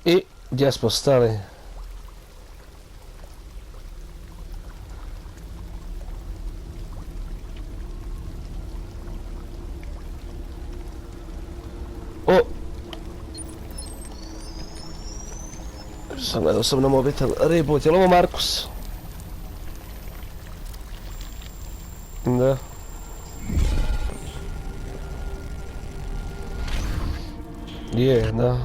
I gdje smo stali? O! Sam gledao sam na mobitel. Reboot, je li ovo Markus? Da. Je, da.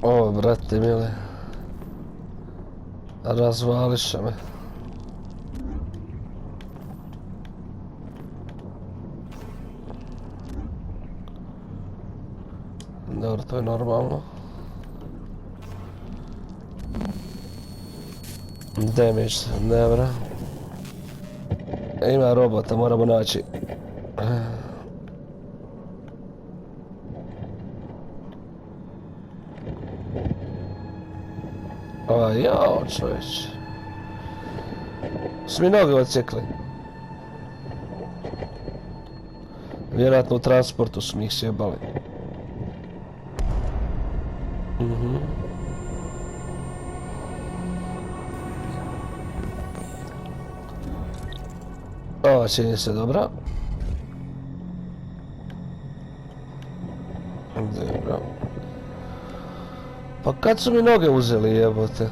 O, brate mile. Razvališa me. Dobro, to je normalno. Damage, dobra. Ima robota, moramo naći. A jao, čovječ. Su mi noge odsjekli. Vjerojatno u transportu su mi ih sjebali. Ova čini se dobra. Dobro. Pa kad su mi noge uzeli, jebote?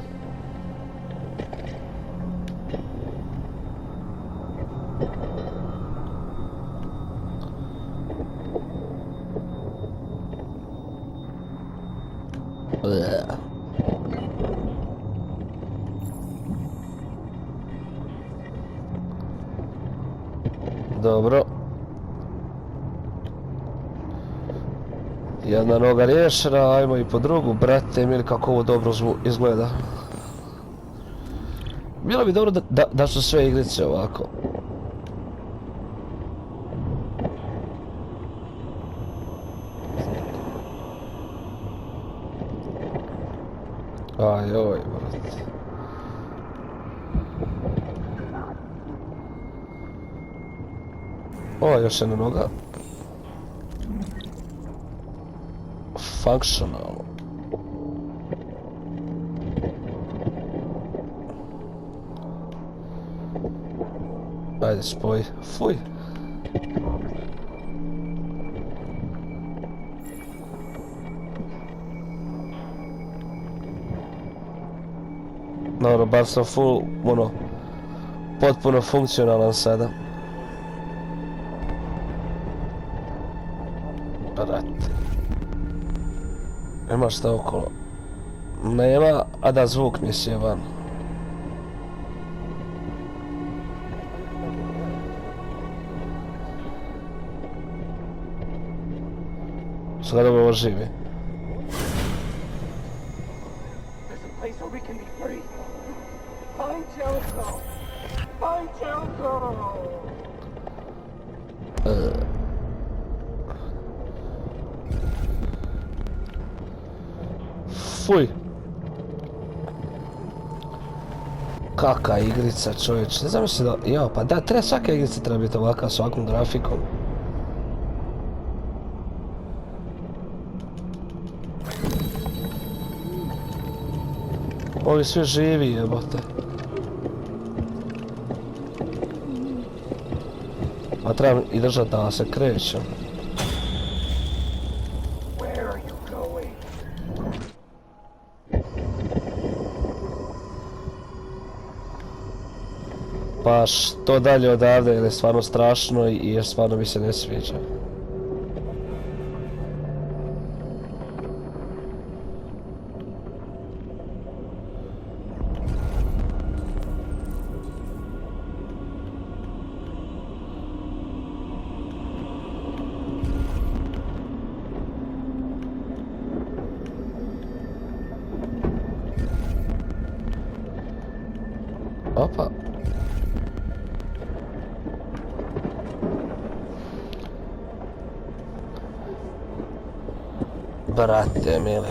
Dobro. Jedna noga riješena, ajmo i po drugu, brate mili, kako ovo dobro izgleda. Bilo bi dobro da su sve igrice ovako. Ajoj, brate. O, još jedna noga. Functional. Ajde, spoj. Fuj. Dobro, bar sam full, potpuno funkcionalan sada. Brate. Nema šta okolo. Nema, a da zvuk mi je sjeban. Sada ovo živi. Fuj. Kaka igrica, čovječ, ne znam se da... Jao, pa da, svaka igrica treba biti ovaka s ovakvom grafikom. Ovi svi živi, jebote. Pa trebam i držati da se krećem. Pa što dalje odavde, jer je stvarno strašno i jer stvarno mi se ne sviđa. Opa. Brate mili.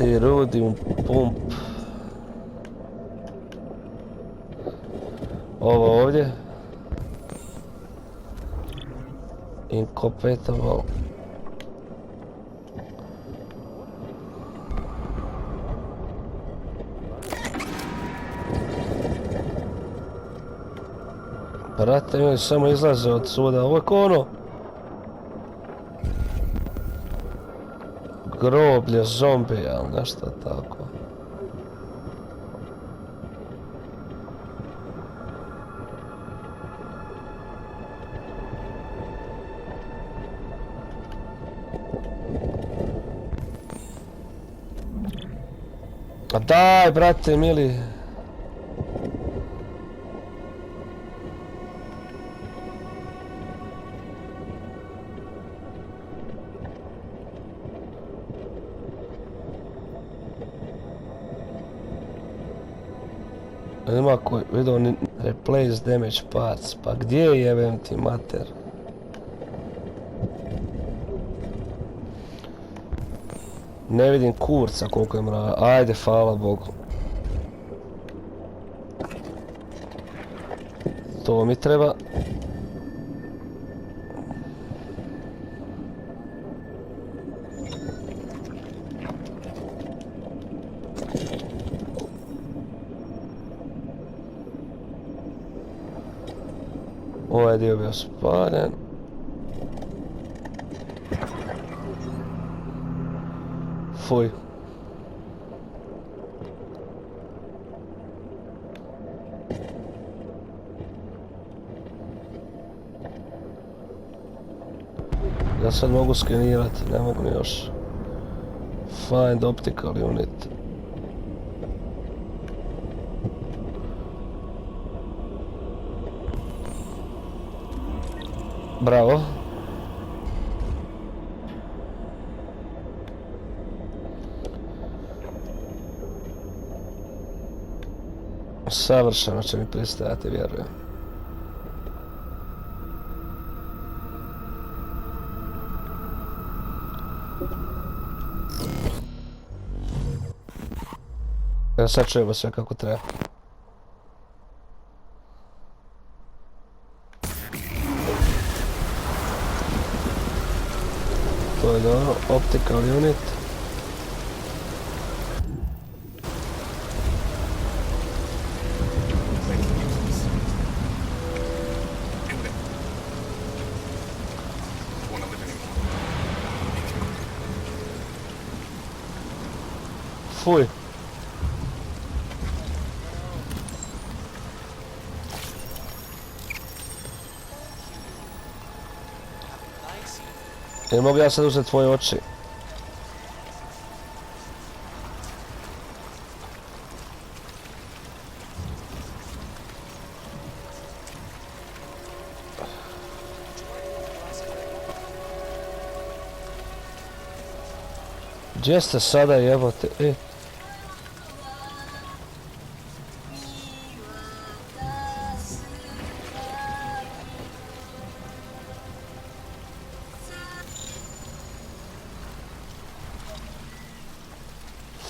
brate, rudium pump. Ovo ovdje. Incompatible. Brate, mi samo izlaze od suda. Ovo je ko ono? Groblje zombija, ali nešto tako. A daj, brate, mili. Nema koji vidio ni replace damage parts, pa gdje je jebem ti mater? Ne vidim kurca koliko je mrava, ajde hvala Bogu. To mi treba. Ovaj dio bio spaljen. Fuj. Ja sad mogu skenirati, ne mogu ni još. Find optical unit. Bravo. Savršeno će mi pristajati, vjerujem. Ja sad čujemo sve kako treba. To je dobro, optical unit. Fuj. Ne mogu ja sad uzeti tvoje oči. Gdje ste sada jebote?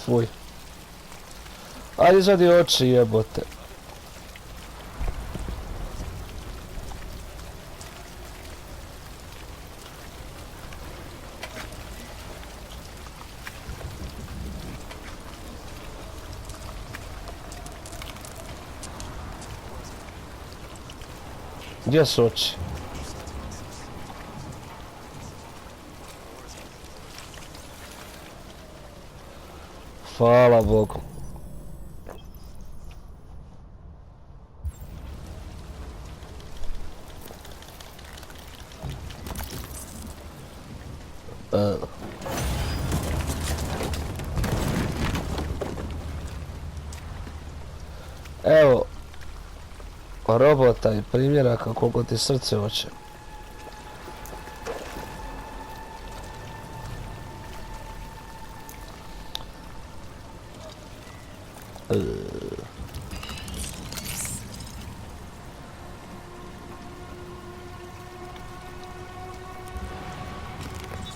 Fuj. Ajde izvadi oči jebote. Gdje su oči? Hvala Bogu. Evo robota i primjeraka koliko ti srce hoće.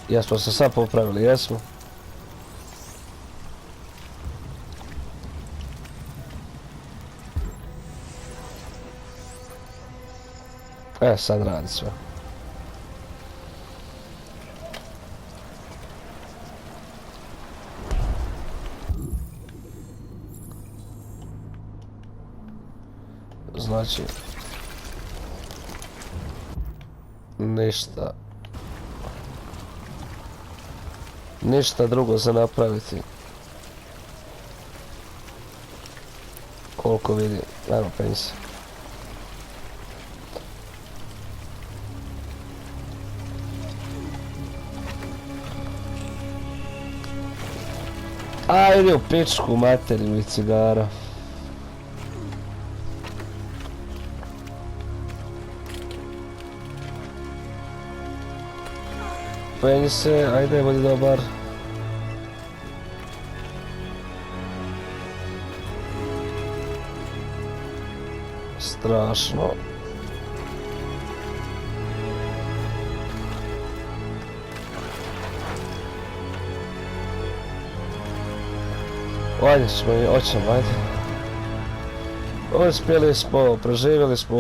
Jesmo se sad popravili, jesmo. Sad radi sve. Znači... Ništa drugo za napraviti. Koliko vidi, ajmo penji se. Ajde u pičku materinu i cigara. Penji se, ajde, budi dobar. Strašno. Ajde smo i oćemo, ajde. Uspjeli smo, preživjeli smo,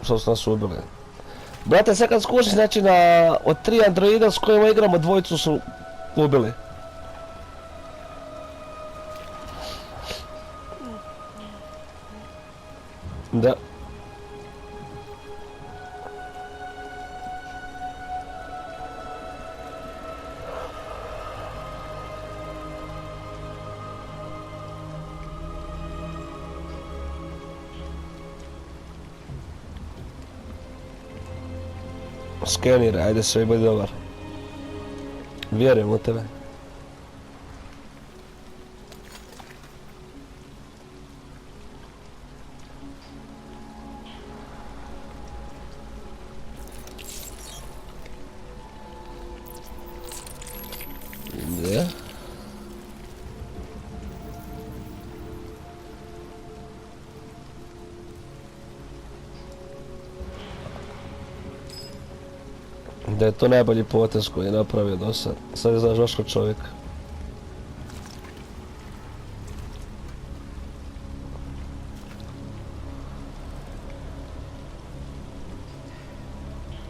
što su nas ubili. Brate, sad kad skuši, znači od 3 androida s kojima igramo, dvojicu su ubili. Da. Skeniraj, ajde sve budi dobar. Vjerujem u tebe. Gdje? Da je to najbolji potez koji je napravio do sad. Sad je znaš baš kod čovjeka.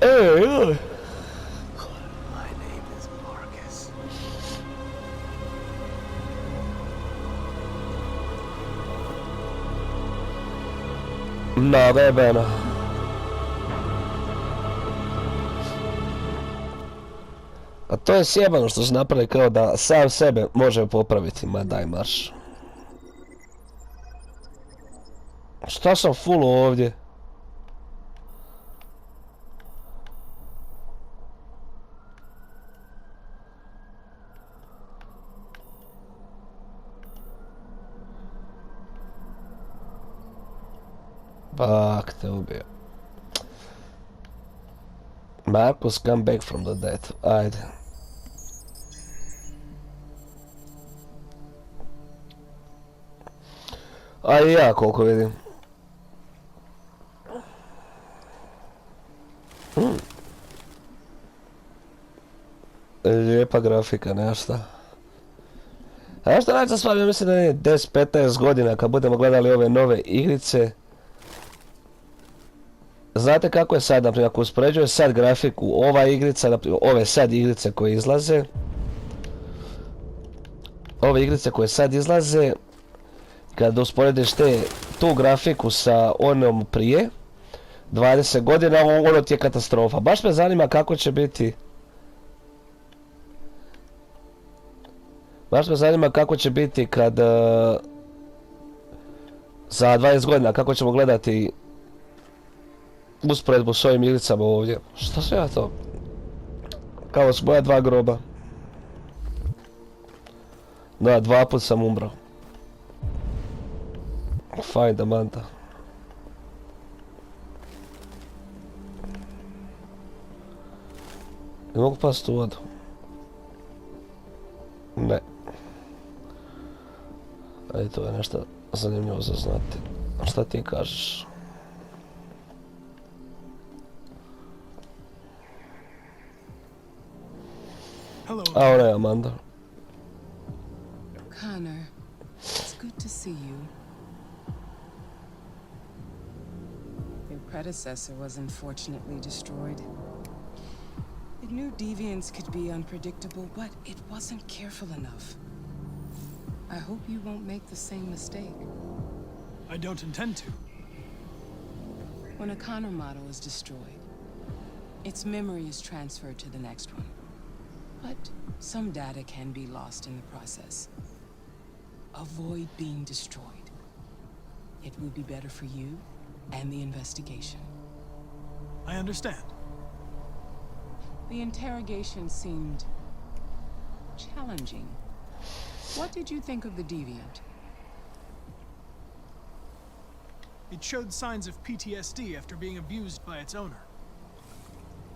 Ej! Najebeno. A to je sjebano što su napravili kao da sam sebe može popraviti, ma daj marš. Šta sam full ovdje? Bak te ubio. Marcus come back from the dead, ajde. A i ja koliko vidim. Lijepa grafika, nema šta. A što radite s vami, mislim da je 10-15 godina kad budemo gledali ove nove igrice. Znate kako je sad, naprimjer, ako uspoređuje sad grafiku, ova igrica, naprimjer, ove sad igrice koje izlaze. Ove igrice koje sad izlaze, kada usporediš tu grafiku sa onom prije, 20 godina, ono ti je katastrofa. Baš me zanima kako će biti. Baš me zanima kako će biti kad za 20 godina, kako ćemo gledati usporedbu s ovim igricama ovdje. Šta sve ja to? Kao s moja 2 groba. Da, 2 put sam umro. Fajn da manta. Ne mogu pasti u vodu. Ne. Ajde, to je nešto zanimljivo za znati. Šta ti kažeš? A ona je Amanda. Connor, it's good to see you. You're predecessor was unfortunately destroyed. It knew deviants could be unpredictable, but it wasn't careful enough. I hope you won't make the same mistake. I don't intend to. When a Connor model is destroyed, its memory is transferred to the next one. But some data can be lost in the process. Avoid being destroyed. It will be better for you and the investigation. I understand. The interrogation seemed challenging. What did you think of the deviant? It showed signs of PTSD after being abused by its owner.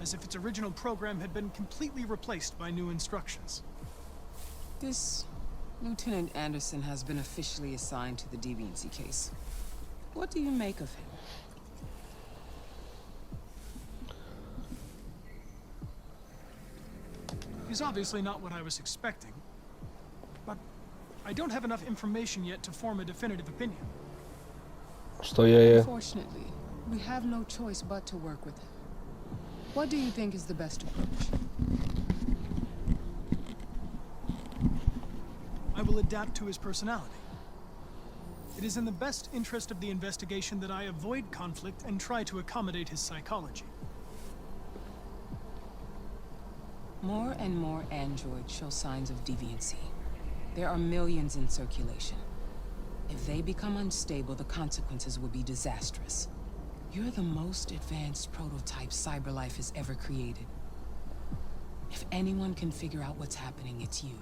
As if its original program had been completely replaced by new instructions. This Lieutenant Anderson has been officially assigned to the deviancy case. What do you make of him? He's obviously not what I was expecting. But I don't have enough information yet to form a definitive opinion. Unfortunately, we have no choice but to work with him. What do you think is the best approach? I will adapt to his personality. It is in the best interest of the investigation that I avoid conflict and try to accommodate his psychology. More and more androids show signs of deviancy. There are millions in circulation. If they become unstable, the consequences will be disastrous. You're the most advanced prototype CyberLife has ever created. If anyone can figure out what's happening, it's you.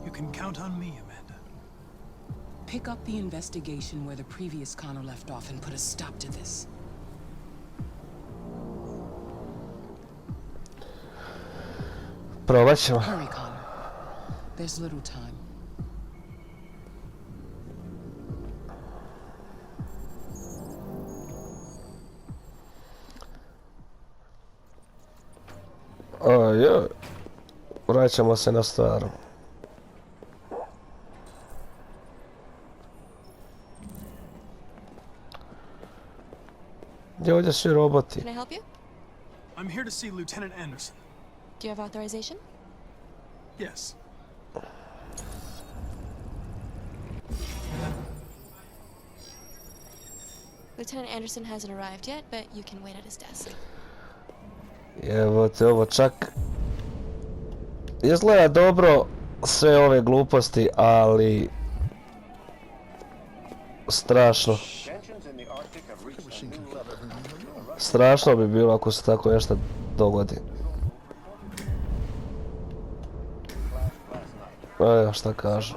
You can count on me, Amanda. Pick up the investigation where the previous Connor left off and put a stop to this. Hurry, Connor. There's little time. Joj. Vraćamo se na stvar. Gdje ovdje svi roboti? Can I help you? I'm here to see Lieutenant Anderson. Do you have authorization? Yes. Lieutenant Anderson hasn't arrived yet, but you can wait at his desk. Evo te, ovo čak izgleda dobro, sve ove gluposti, ali strašno. Strašno bi bilo ako se tako nešto dogodi. Evo šta kažu.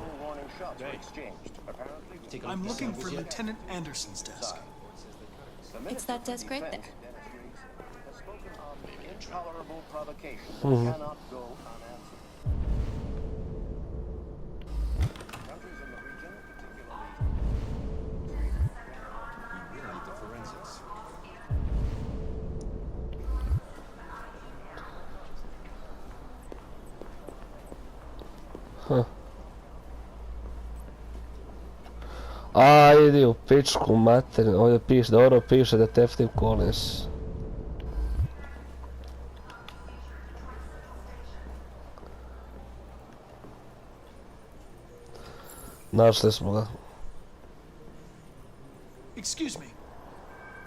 I'm looking for Lieutenant Anderson's desk. It's that desk right there. Intolerable provocation cannot go unanswered. Countries in the region, particularly... We really need the forensics. A, idi u pičku materinu, ovdje piše, dobro piše Detective Collins. Našli smo ga. Excuse me.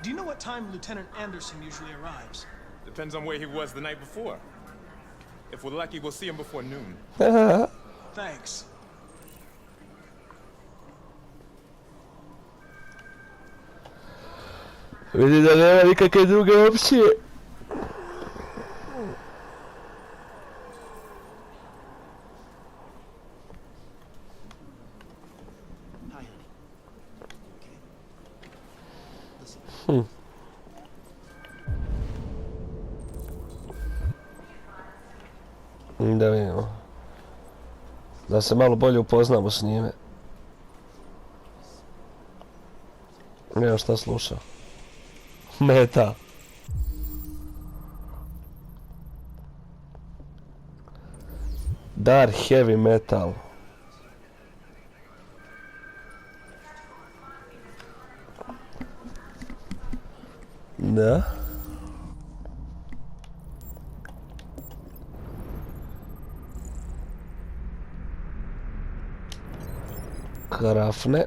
Do you know what time Lieutenant Anderson usually arrives? Depends on where he was the night before. If we're lucky, we'll see him before noon. Thanks. Vidi da nema nikakve druge opcije. Da vidimo. Da se malo bolje upoznamo s njime. Evo šta sluša. Meta. Dark heavy metal. Da. Krafne.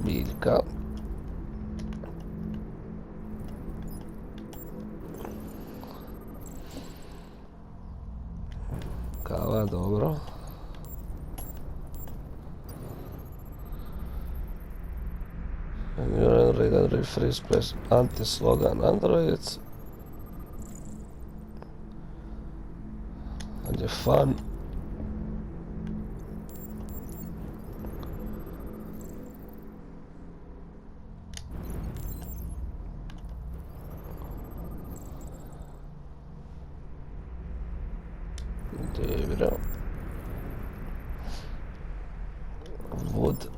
Biljka. Kava, dobro. Read and refresh, press anti-slogan Android. And the fun. Dobro. Wood.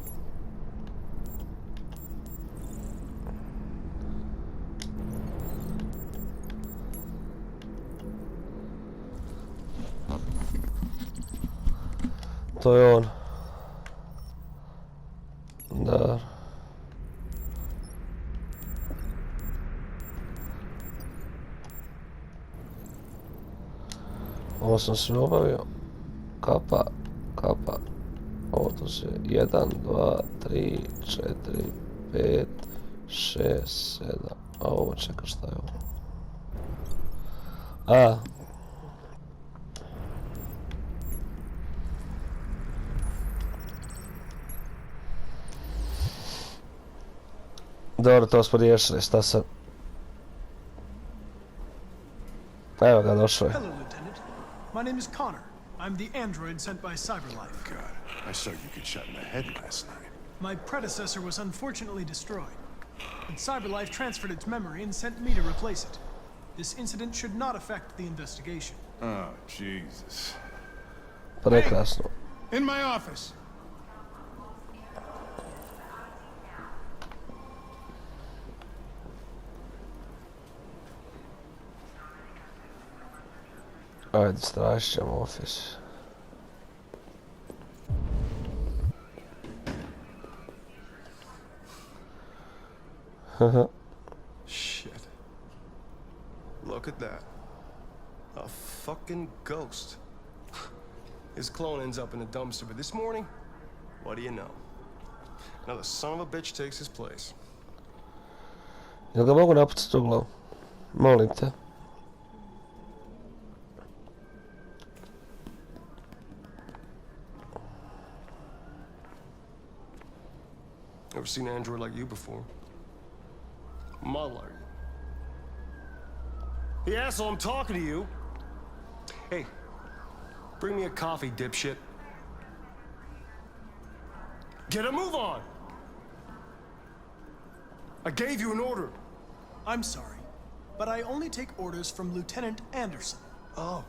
To je on. Da. Ovo sam sve obavio. Kapa, kapa. Ovo to se 1, 2, 3, 4, 5, 6, 7. A ovo čeka, šta je ovo? A. Dobro, to smo riješili, šta sad? Evo ga, došao je. Hello, Lieutenant. My name is Connor. I'm the android sent by CyberLife. God, I saw you get shot in the head last night. My predecessor was unfortunately destroyed, but CyberLife transferred its memory and sent me to replace it. This incident should not affect the investigation. Oh, Jesus. Prekrasno. In my office. Ajde, strašit ćemo office. Shit. Look at that. A fucking ghost. His clone ends up in a dumpster, but this morning, what do you know? Now the son of a bitch takes his place. Jel ga mogu napucati u glavu? Molim te. Never seen an android like you before. Model are you? Hey, asshole, I'm talking to you. Hey, bring me a coffee, dipshit. Get a move on! I gave you an order. I'm sorry, but I only take orders from Lieutenant Anderson. Oh.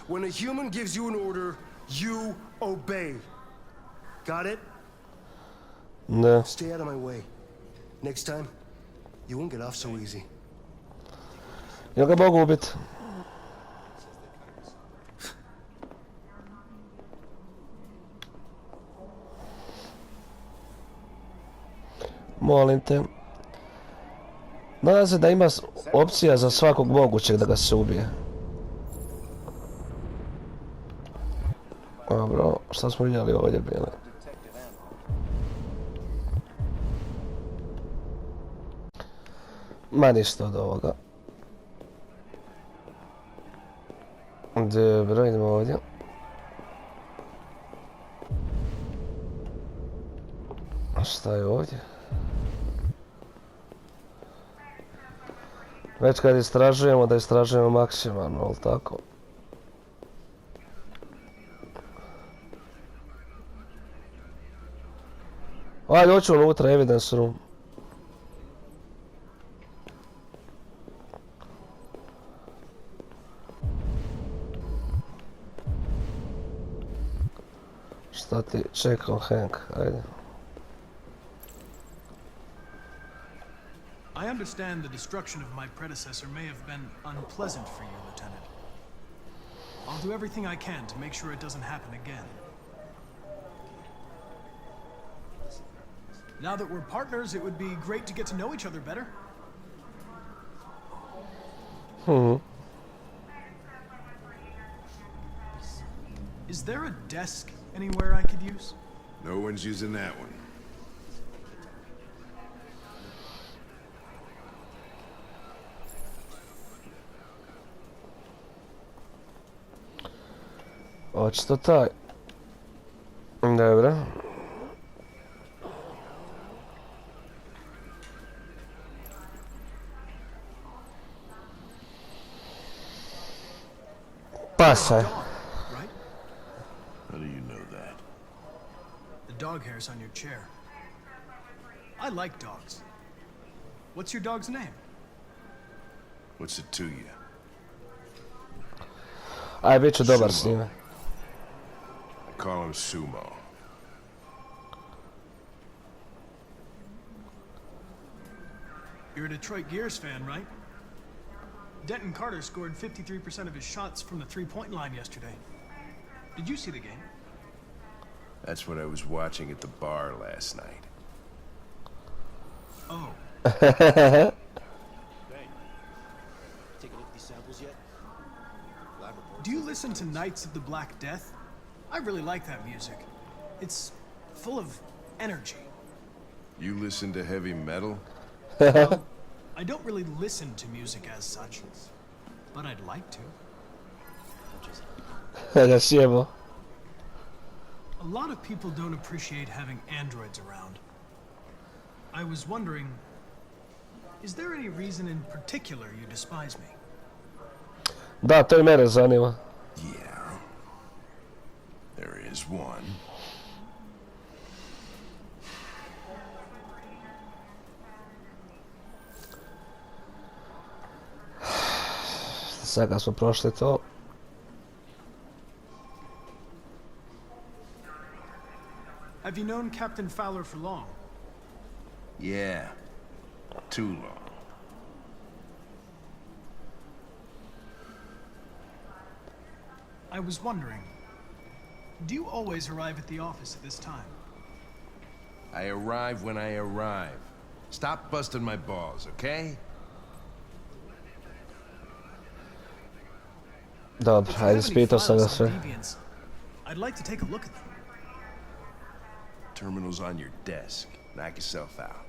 When a human gives you an order, you obey. Got it? Ne. Stay out of my way. Next time, you won't get off so easy. Jel ga mogu ubiti? Molim te. Nadam se da ima opcija za svakog mogućeg da ga se ubije. Dobro, šta smo vidjeli ovdje bile? Ma ništa od ovoga. Dobro, idemo ovdje. A šta je ovdje? Već kad istražujemo, da istražujemo maksimalno, ali tako? Ajde, hoću unutra, evidence room. Šta ti čekao, Hank? Ajde. I understand the destruction of my predecessor may have been unpleasant for you, Lieutenant. I'll do everything I can to make sure it doesn't happen again. Now that we're partners, it would be great to get to know each other better. Is there a desk anywhere I could use? No one's using that one. Očito taj. Dobro. Pasaj. Right? How do you know that? The dog hairs on your chair. I like dogs. What's your dog's name? What's it to you? Aj, bit ću dobar s njime. I call him Sumo. You're a Detroit Gears fan, right? Denton Carter scored 53% of his shots from the three-point line yesterday. Did you see the game? That's what I was watching at the bar last night. Oh. Hey, take a look at these samples yet? Lab report. Do you listen to Knights of the Black Death? I really like that music. It's full of energy. You listen to heavy metal? Well, I don't really listen to music as such, but I'd like to. Da sjebo. A lot of people don't appreciate having androids around. I was wondering, is there any reason in particular you despise me? Da, to i mene zanima. Yeah. There is one. Sad kad smo prošli to. Have you known Captain Fowler for long? Yeah. Too long. I was wondering, do you always arrive at the office at this time? I arrive when I arrive. Stop busting my balls, okay? Dobro, If you ajde, have any spitao sam ga files sve. on deviants, I'd like to take a look at them. Terminal's on your desk. Knock yourself out.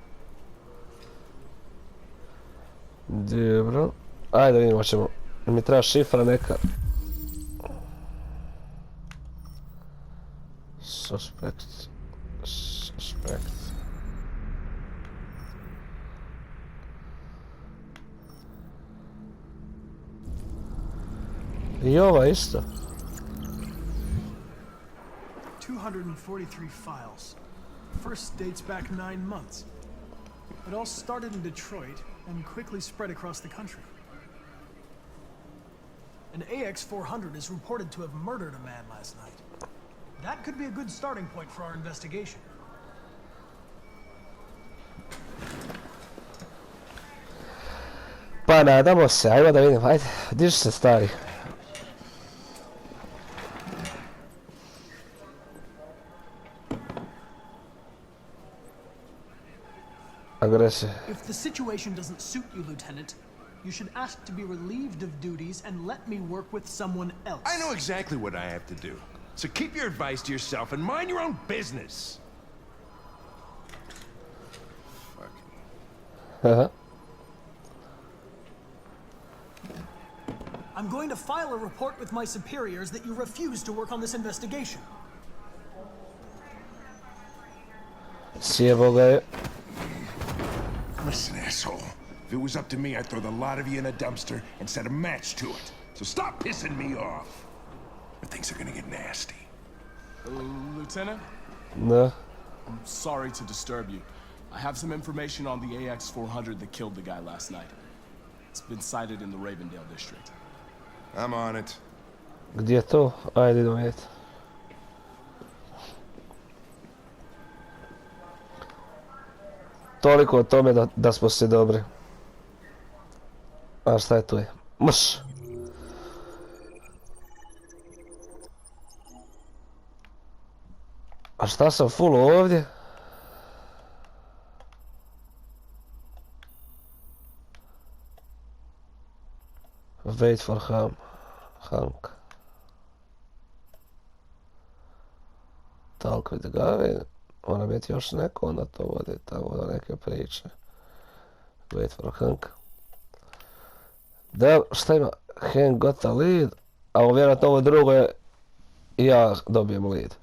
Dobro. Ajde vidimo ćemo. Mi treba šifra neka. Suspect. I ova isto. 243 files. First dates back 9 months. It all started in Detroit and quickly spread across the country. An AX-400 is reported to have murdered a man last night. That could be a good starting point for our investigation. Pa nadamo se, ajmo da vidim, ajde, diži se stari. Agresija. If the situation doesn't suit you, Lieutenant, you should ask to be relieved of duties and let me work with someone else. I know exactly what I have to do. So keep your advice to yourself and mind your own business. Fucking... I'm going to file a report with my superiors that you refuse to work on this investigation. Sjebo ga je. Listen, asshole. If it was up to me, I'd throw the lot of you in a dumpster and set a match to it. So stop pissing me off. Or things are gonna get nasty. Lieutenant? Da. I'm sorry to disturb you. I have some information on the AX-400 that killed the guy last night. It's been sighted in the Ravendale district. I'm on it. Gdje je to? Ajde idemo vidjeti. Toliko o tome da smo svi dobri. A šta je tu je? Mrš! A šta sam full ovdje? Wait for Hank. Talk with the guy. Mora biti još neko, onda to vodi tamo do neke priče. Wait for Hank. Da, šta ima? Hank got a lead. A vjerojatno ovo drugo je i ja dobijem lead.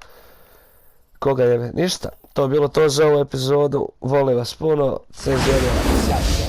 Koga je? Ništa. To je bilo to za ovu epizodu. Volim vas puno. CZ.